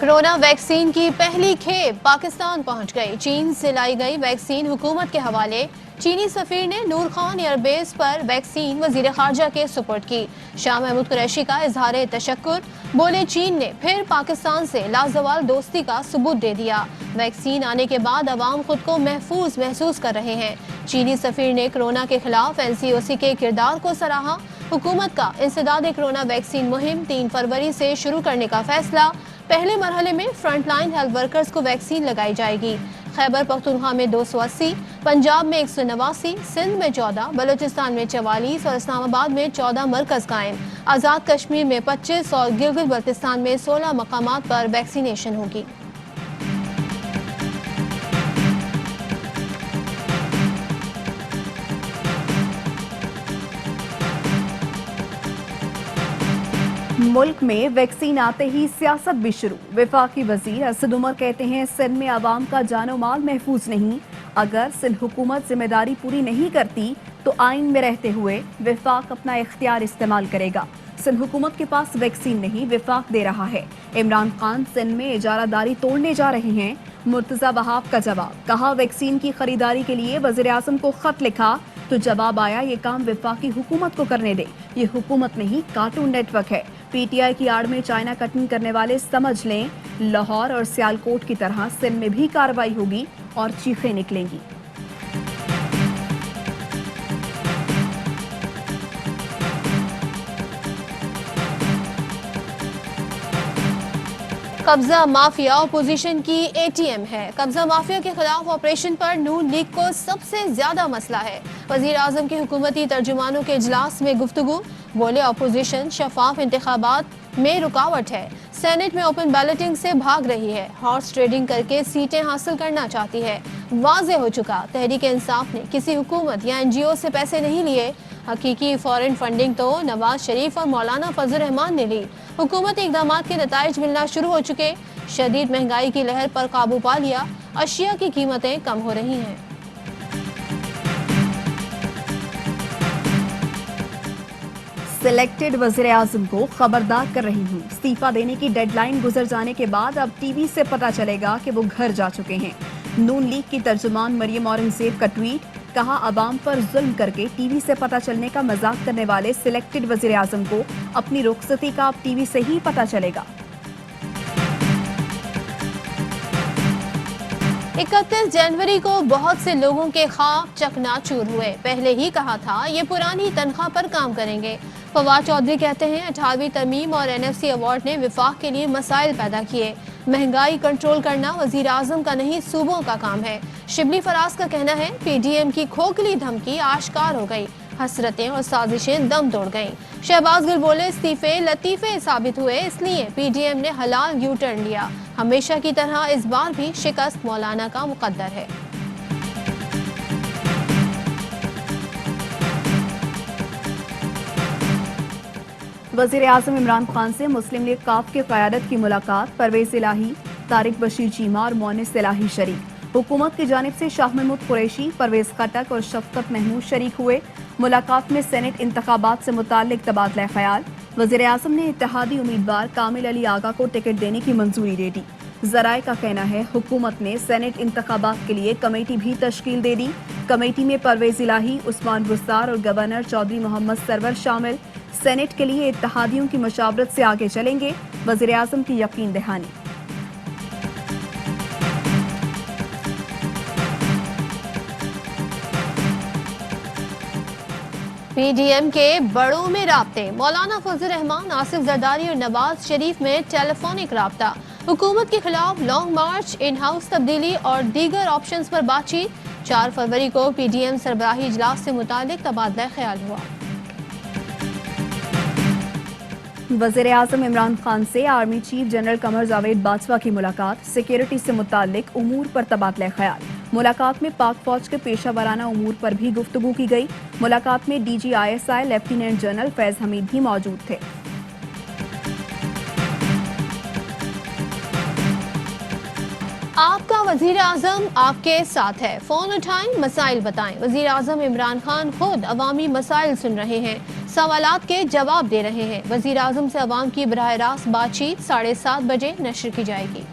Corona vaccine की पहली खेप पाकिस्तान पहुंच गई। चीन से लाई गई वैक्सीन हुकूमत के हवाले। चीनी सफीर ने नूर खान एयरबेस पर वैक्सीन वजीर खारजा के सुपुर्द की। शाह महमूद कुरैशी का इजहार तशक्कुर, बोले चीन ने फिर पाकिस्तान से लाजवाल दोस्ती का सबूत दे दिया। वैक्सीन आने के बाद अवाम खुद को महफूज महसूस कर रहे हैं। चीनी सफीर ने कोरोना के खिलाफ NCOC के किरदार को सराहा। हुकूमत का इंसदाद कोरोना वैक्सीन मुहिम 3 फरवरी से शुरू करने का फैसला। पहले मरहले में फ्रंटलाइन हेल्थ वर्कर्स को वैक्सीन लगाई जाएगी। खैबर पख्तूनख्वा में 280, पंजाब में 189, सिंध में 14, बलूचिस्तान में 44 और इस्लामाबाद में 14 मरकज कायम। आज़ाद कश्मीर में 25 और गिलगित बल्तिस्तान में 16 मकामात पर वैक्सीनेशन होगी। मुल्क में वैक्सीन आते ही सियासत भी शुरू। वफाकी वजीर असद उमर कहते हैं सिंध में आवाम का जानो माल महफूज नहीं। अगर सिंध हुकूमत जिम्मेदारी पूरी नहीं करती तो आइन में रहते हुए वफाक अपना इख्तियार इस्तेमाल करेगा। सिंध हुकूमत के पास वैक्सीन नहीं, वफाक दे रहा है। इमरान खान सिंध में इजारादारी तोड़ने जा रहे हैं। मुर्तजा वहाब का जवाब, कहा वैक्सीन की खरीदारी के लिए वजीर आजम को खत लिखा तो जवाब आया ये काम वफाकी हुकूमत को करने दे। ये हुकूमत नहीं, कार्टून नेटवर्क है। PTI की आड़ में चाइना कटिंग करने वाले समझ लें लाहौर और सियालकोट की तरह सिंध में भी कार्रवाई होगी और चीखें निकलेंगी। कब्जा माफिया अपोजिशन की ATM है। कब्जा माफिया के खिलाफ ऑपरेशन पर नून लीग को सबसे ज्यादा मसला है। वजीर आजम के हुकूमती तर्जुमानों के इजलास में गुफ्तगू, बोले अपोजिशन शफाफ इंतखाबात में रुकावट है। सेनेट में ओपन बैलेटिंग से भाग रही है। हॉर्स ट्रेडिंग करके सीटें हासिल करना चाहती है। वाज़ेह हो चुका, तहरीक इंसाफ ने किसी हुकूमत या NGO से पैसे नहीं लिए। हकीकी फॉरेन फंडिंग तो नवाज शरीफ और मौलाना फजल रहमान ने ली। हुकूमती इक़दाम के नताइज मिलना शुरू हो चुके। शदीद महंगाई की लहर पर काबू पा लिया। अशिया की कीमतें कम हो रही हैं। सिलेक्टेड वज़ीर आज़म को खबरदार कर रही हूँ। इस्तीफा देने की डेडलाइन गुजर जाने के बाद अब TV से पता चलेगा कि वो घर जा चुके हैं। नून लीग की तर्जुमान मरियम औरंगजेब का ट्वीट, कहा अवाम पर जुल्म करके TV से पता चलने का मजाक करने वाले सिलेक्टेड वज़ीर आज़म को अपनी रुखसती का अब TV से ही पता चलेगा। 31 जनवरी को बहुत से लोगों के ख्वाब चकनाचूर हुए। पहले ही कहा था ये पुरानी तनख्वाह पर काम करेंगे। फवाद चौधरी कहते हैं 18वीं तरमीम और NFC अवार्ड ने विफाक के लिए मसाइल पैदा किए। महंगाई कंट्रोल करना वजीर आजम का नहीं, सूबों का काम है। शिबली फराज का कहना है PDM की खोखली धमकी आश्कार हो गई। हसरतें और साजिशें दम तोड़ गईं। शहबाज गिल बोले इस्तीफे लतीफे साबित हुए, इसलिए PDM ने हलाल यू टर्न लिया। हमेशा की तरह इस बार भी शिकस्त मौलाना का मुकद्दर है। वज़ीर आज़म इमरान खान से मुस्लिम लीग काफ के क़यादत की मुलाकात। परवेज़ इलाही, तारिक बशीर चीमा और मोनिस इलाही शरीक। हुकूमत की जानिब से शाह महमूद कुरैशी, परवेज़ खटक और शफकत महमूद शरीक हुए। मुलाकात में सेनेट इंतखाबात से मुताल्लिक तबादला ख्याल। वज़ीर आज़म ने इत्तेहादी उम्मीदवार कामिल अली आगा को टिकट देने की मंजूरी दे दी। ज़राए का कहना है हुकूमत ने सेनेट इंतखाबात के लिए कमेटी भी तश्कील दे दी। कमेटी में परवेज़ इलाही, उस्मान बुस्तार और गवर्नर चौधरी मोहम्मद सरवर शामिल। सेनेट के लिए इत्तेहादियों की मशावरत से आगे चलेंगे, वज़ीर आज़म की यकीन दहानी। PDM के बड़ों में राब्ते। मौलाना फजल रहमान, आसिफ जरदारी और नवाज शरीफ में टेलीफोनिक राब्ता। हुकूमत के खिलाफ लॉन्ग मार्च, इन हाउस तब्दीली और दीगर ऑप्शंस पर बातचीत। 4 फरवरी को PDM सरबराही इजलास से मुतालिक तबादला ख्याल हुआ। वज़ीर आज़म इमरान खान से army chief general Qamar Javed Bajwa की मुलाकात। सिक्योरिटी से मुताल्लिक उमूर पर तबादला ख्याल। मुलाकात में पाक फौज के पेशा वराना उमूर पर भी गुफ्तगू की गई। मुलाकात में DG ISI lieutenant general Faiz Hamid भी मौजूद थे। आपका वजीर आजम आपके साथ है, फोन उठाएं, मसाइल बताएं। वजीर आजम इमरान खान खुद अवामी मसाइल सुन रहे हैं। सवालात के जवाब दे रहे हैं। वजीर आजम से अवाम की बराह रास्त बातचीत 7:30 बजे नश्र की जाएगी।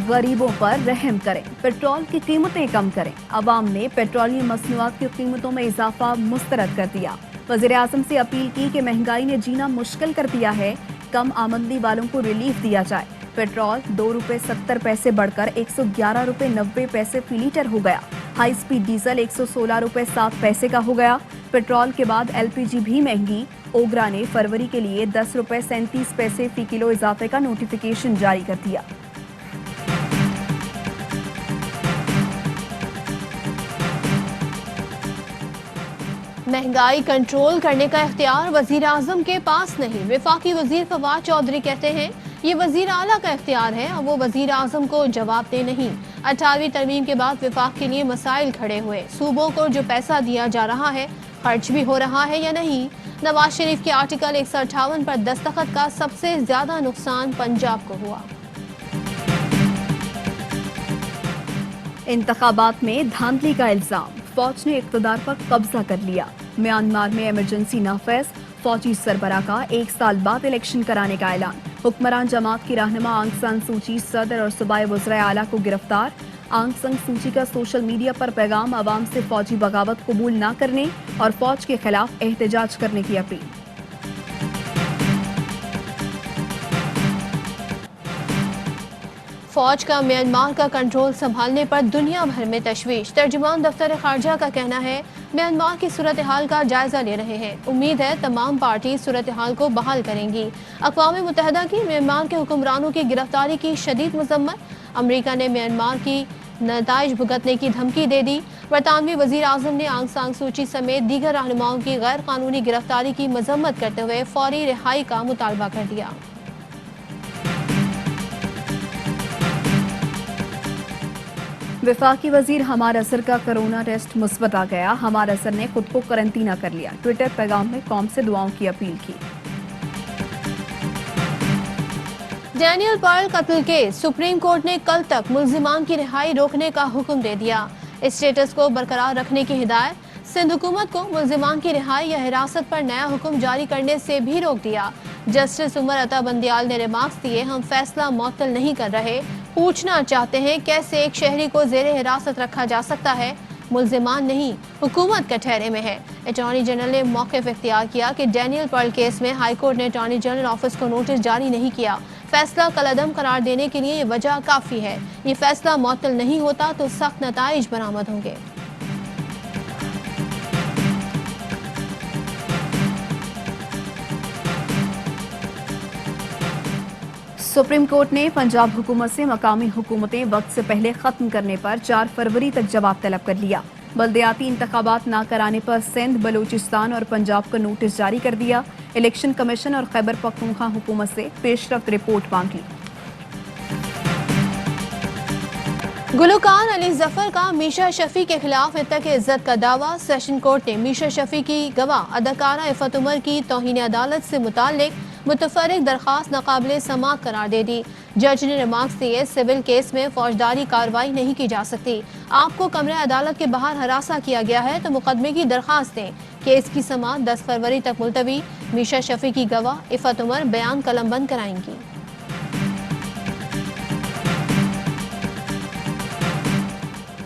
गरीबों पर रहम करें, पेट्रोल की कीमतें कम करें। अवाम ने पेट्रोलियम मसनूआत की कीमतों में इजाफा मुस्तरद कर दिया। वजीर आजम से अपील की कि महंगाई ने जीना मुश्किल कर दिया है, कम आमदनी वालों को रिलीफ दिया जाए। पेट्रोल 2 रुपए 70 पैसे बढ़कर 111 रुपए 90 पैसे फी लीटर हो गया। हाई स्पीड डीजल 116 रुपए 7 पैसे का हो गया। पेट्रोल के बाद एलपीजी भी महंगी। ओगरा ने फरवरी के लिए 10 रुपए 37 पैसे फी किलो इजाफे का नोटिफिकेशन जारी कर दिया। महंगाई कंट्रोल करने का इख्तियार वजीर आजम के पास नहीं। वफाकी वजीर फवाद चौधरी कहते हैं ये वजीर आला का इख्तियार है और वो वजीर आजम को जवाब दे नहीं। 18वीं तरमीम के बाद विफाक के लिए मसाइल खड़े हुए। सूबों को जो पैसा दिया जा रहा है खर्च भी हो रहा है या नहीं। नवाज शरीफ के आर्टिकल 158 पर दस्तखत का सबसे ज्यादा नुकसान पंजाब को हुआ। इंतखाबात में धांधली का इल्जाम, फौज ने इक्तदार पर कब्जा कर लिया। म्यांमार में इमरजेंसी नाफिज, फौजी सरबराह का 1 साल बाद इलेक्शन कराने का ऐलान। हुक्मरान जमात की रहनुमा आंग सान सूची सदर और सूबाई वज़राए आला को गिरफ्तार। आंग सान सूची का सोशल मीडिया पर पैगाम, आवाम से फौजी बगावत कबूल न करने और फौज के खिलाफ एहतजाज करने की अपील। फौज का म्यांमार का कंट्रोल संभालने पर दुनिया भर में तशवीश। तर्जुमान दफ्तर खारजा का कहना है म्यांमार की सूरत हाल का जायजा ले रहे हैं। उम्मीद है तमाम पार्टी सूरत हाल को बहाल करेंगी। अक़वाम मुत्तहिदा की म्यांमार के हुक्मरानों की गिरफ्तारी की शदीद मजम्मत। अमरीका ने म्यांमार की नताइज भुगतने की धमकी दे दी। बरतानवी वजीर आजम ने आंग सान सूची समेत दीगर रहनुमाओं की गैर कानूनी गिरफ्तारी की मजम्मत करते हुए फौरी रिहाई का मुतालबा कर दिया। वफाकी वजीर हमार असर का कोरोना टेस्ट मुस्बत आ गया। हमार असर ने खुद को करंटीना कर लिया। ट्विटर पैगाम में कौम से दुआओं की अपील की। डैनियल पर्ल कत्ल केस, सुप्रीम कोर्ट ने कल तक मुल्जिमान की रिहाई रोकने का हुक्म दे दिया। स्टेटस को बरकरार रखने की हिदायत। सिंध हुकूमत को मुल्जिमान की रिहाई या हिरासत पर नया हुक्म जारी करने से भी रोक दिया। जस्टिस उमर अता बंदियाल ने रिमार्क्स दिए, हम फैसला मुअत्तल नहीं कर रहे, पूछना चाहते हैं कैसे एक शहरी को जेर हिरासत रखा जा सकता है। मुल्जिमान नहीं, हुकूमत कटहरे में है। अटॉर्नी जनरल ने मौक़िफ़ इख्तियार किया कि डैनियल पर्ल केस में हाई कोर्ट ने अटॉर्नी जनरल ऑफिस को नोटिस जारी नहीं किया। फैसला कलअदम करार देने के लिए ये वजह काफ़ी है। ये फैसला मुअत्तल नहीं होता तो सख्त नताइज बरामद होंगे। सुप्रीम कोर्ट ने पंजाब हुकूमत से मकामी हुकूमतें वक्त से पहले खत्म करने पर 4 फरवरी तक जवाब तलब कर लिया। बल्दियाती इंतखाबात न कराने पर सिंध, बलूचिस्तान और पंजाब को नोटिस जारी कर दिया। इलेक्शन कमीशन और खैबर पख्तूनख्वा हुकूमत से पेशरफ्त रिपोर्ट मांगी। गुलकार अली जफर का मीशा शफी के खिलाफ इत्तक इज्जत का दावा। सेशन कोर्ट ने मीशा शफी की गवाह अदाकारा इफ़त उमर की तौहीन अदालत से मुताल्लिक मुतफर्रिक दरख्वास्त नाकाबिले समाअत करार दे दी। जज ने रिमार्क्स दिए, सिविल केस में फौजदारी कार्रवाई नहीं की जा सकती। आपको कमरे अदालत के बाहर हरासा किया गया है तो मुकदमे की दरख्वास्त दें। केस की समाअत 10 फरवरी तक मुलतवी। मीशा शफी की गवाह इफ़त उमर बयान कलमबंद कराएंगी।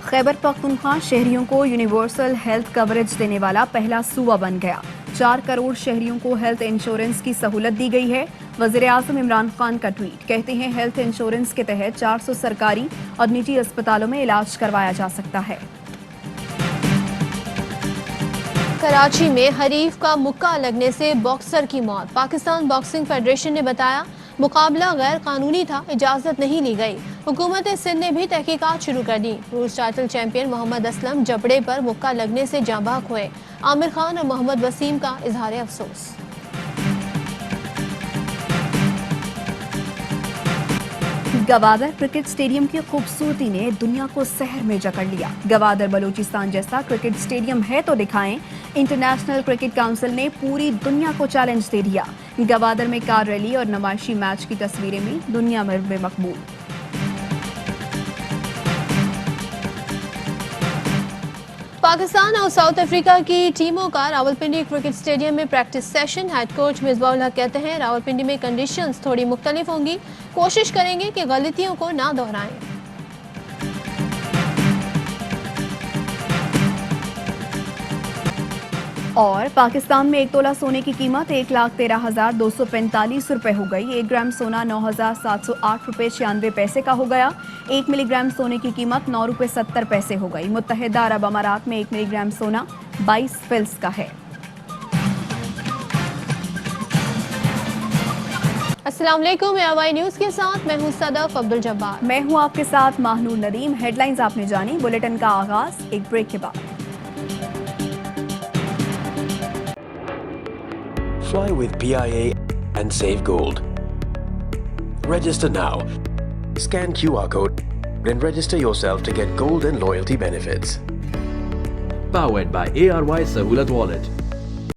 खैबर पख्तूनख्वा शहरियों को यूनिवर्सल हेल्थ कवरेज देने वाला पहला सूबा बन गया। 4 करोड़ शहरियों को हेल्थ इंश्योरेंस की सहूलत दी गई है। वज़ीर आज़म इमरान खान का ट्वीट, कहते हैं हेल्थ इंश्योरेंस के तहत 400 सरकारी और निजी अस्पतालों में इलाज करवाया जा सकता है। कराची में हरीफ का मुक्का लगने से बॉक्सर की मौत। पाकिस्तान बॉक्सिंग फेडरेशन ने बताया मुकाबला गैर कानूनी था, इजाजत नहीं ली गई। हुकूमत सिंध ने भी तहकीकात शुरू कर दी। रूस टाइटल चैंपियन मोहम्मद असलम जबड़े पर मुक्का लगने से जाँ बहक हुए। आमिर खान और मोहम्मद वसीम का इजहार अफसोस। गवादर क्रिकेट स्टेडियम की खूबसूरती ने दुनिया को सहर में जकड़ लिया। गवादर बलूचिस्तान जैसा क्रिकेट स्टेडियम है तो दिखाएं। इंटरनेशनल क्रिकेट काउंसिल ने पूरी दुनिया को चैलेंज दे दिया। गवादर में कार रैली और नुमाइशी मैच की तस्वीरें भी दुनिया भर में मकबूल। पाकिस्तान और साउथ अफ्रीका की टीमों का रावलपिंडी क्रिकेट स्टेडियम में practice session. Head coach Misbahul हक कहते हैं रावलपिंडी में कंडीशंस थोड़ी मुख्तलिफ होंगी, कोशिश करेंगे कि गलतियों को ना दोहराएं। और पाकिस्तान में 1 तोला सोने की कीमत 1,13,245 रुपए हो गई। 1 ग्राम सोना 9,708 रुपए 96 पैसे का हो गया। 1 मिलीग्राम सोने की कीमत 9 रुपए 70 पैसे हो गई। मुत्तहिदा अरब अमारात में 1 मिलीग्राम सोना 22 फिल्स का है। अस्सलाम वालेकुम, AY न्यूज़ के साथ मैं हूं सदफ अब्दुल जब्बार। मैं हूं आपके साथ माहनूर नदीम। हेडलाइंस आपने जानी, बुलेटिन का आगाज एक ब्रेक के बाद। Fly with PIA and save gold. Register now. Scan QR code and register yourself to get gold and loyalty benefits. Powered by ARY Sahulat Wallet.